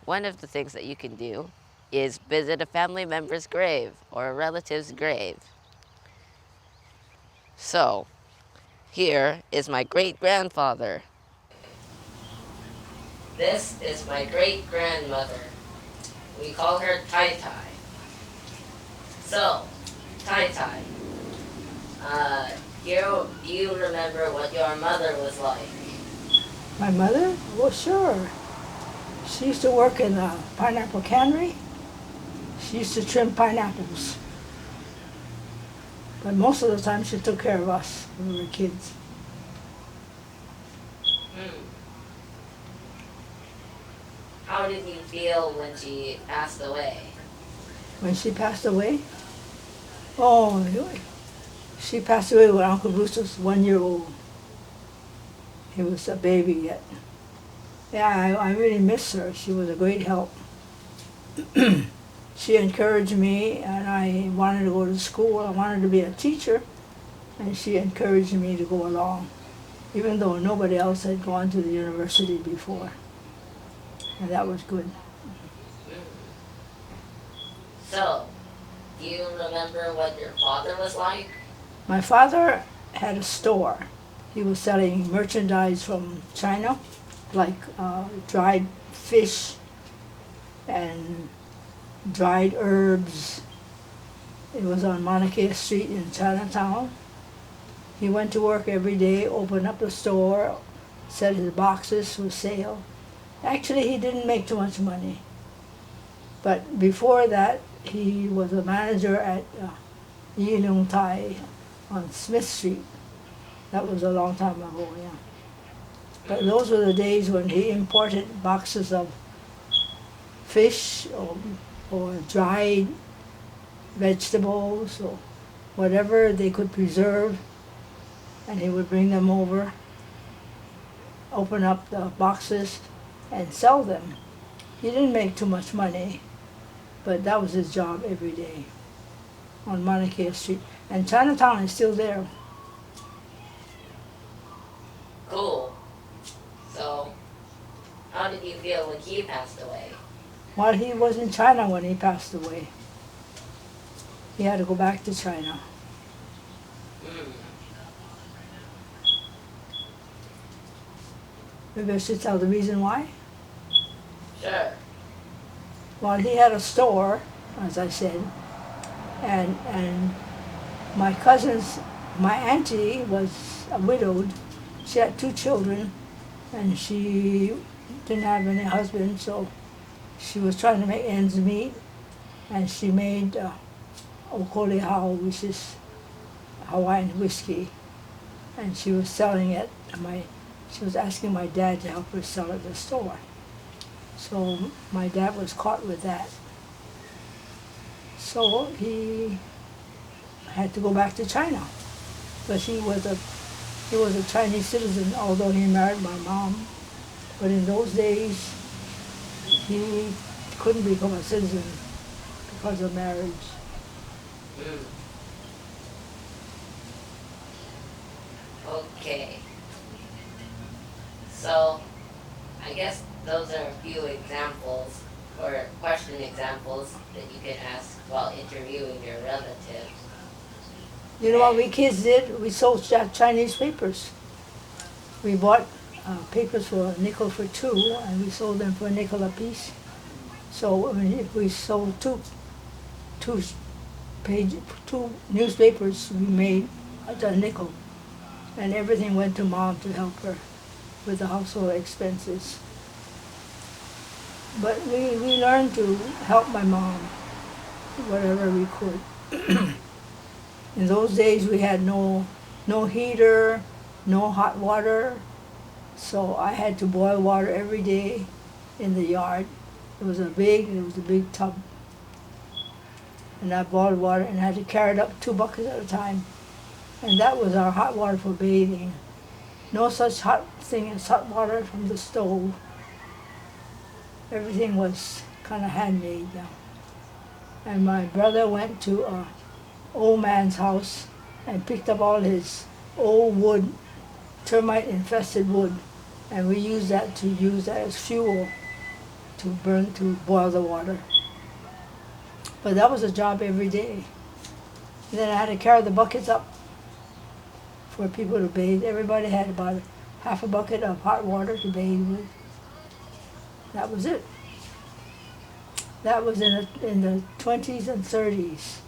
One of the things that you can do is visit a family member's grave or a relative's grave. So, here is my great grandfather. This is my great grandmother. We call her Tai Tai. So, Tai Tai, uh, do you remember what your mother was like? My mother? Well, sure. She used to work in a pineapple cannery. She used to trim pineapples. But most of the time she took care of us when we were kids. Hmm. How did you feel when she passed away? When she passed away, oh, she passed away when Uncle Bruce was 1 year old. He was a baby yet. Yeah, I really miss her. She was a great help. She encouraged me, and I wanted to go to school. I wanted to be a teacher, and she encouraged me to go along, even though nobody else had gone to the university before. And that was good. So, do you remember what your father was like? My father had a store. He was selling merchandise from China, like dried fish and dried herbs. It was on Mauna Kea Street in Chinatown. He went to work every day, opened up the store, set his boxes for sale. Actually, he didn't make too much money. But before that, he was a manager at Yilong Tai on Smith Street. That was a long time ago, yeah. But those were the days when he imported boxes of fish or dried vegetables or whatever they could preserve, and he would bring them over, open up the boxes, and sell them. He didn't make too much money, but that was his job every day on Mauna Kea Street. And Chinatown is still there. Cool. So, how did you feel when he passed away? Well, he was in China when he passed away. He had to go back to China. Hmm. Maybe I should tell the reason why. Sure. Well, he had a store, as I said, and my cousins, my auntie was widowed. She had 2 children, and she didn't have any husband, so she was trying to make ends meet, and she made Okole Hao, which is Hawaiian whiskey, and she was selling it. She was asking my dad to help her sell at the store. So my dad was caught with that. So he had to go back to China, but he was a Chinese citizen, although he married my mom. But in those days, he couldn't become a citizen because of marriage. Hmm. Okay. So, I guess those are a few examples or question examples that you can ask while interviewing your relative. You know what we kids did? We sold Chinese papers. We bought papers for a nickel for two, and we sold them for a nickel a piece. So if we sold two page two newspapers, we made a nickel, and everything went to mom to help her with the household expenses. But we learned to help my mom whatever we could. In those days, we had no heater, no hot water, so I had to boil water every day in the yard. It was a big tub, and I boiled water and I had to carry it up 2 buckets at a time, and that was our hot water for bathing. No such hot thing as hot water from the stove. Everything was kind of handmade now. And my brother went to a old man's house and picked up all his old wood, termite infested wood, and we used that as fuel. to boil the water. But that was a job every day. And then I had to carry the buckets up for people to bathe. Everybody had about half a bucket of hot water to bathe with. That was it. That was in the 20s and 30s.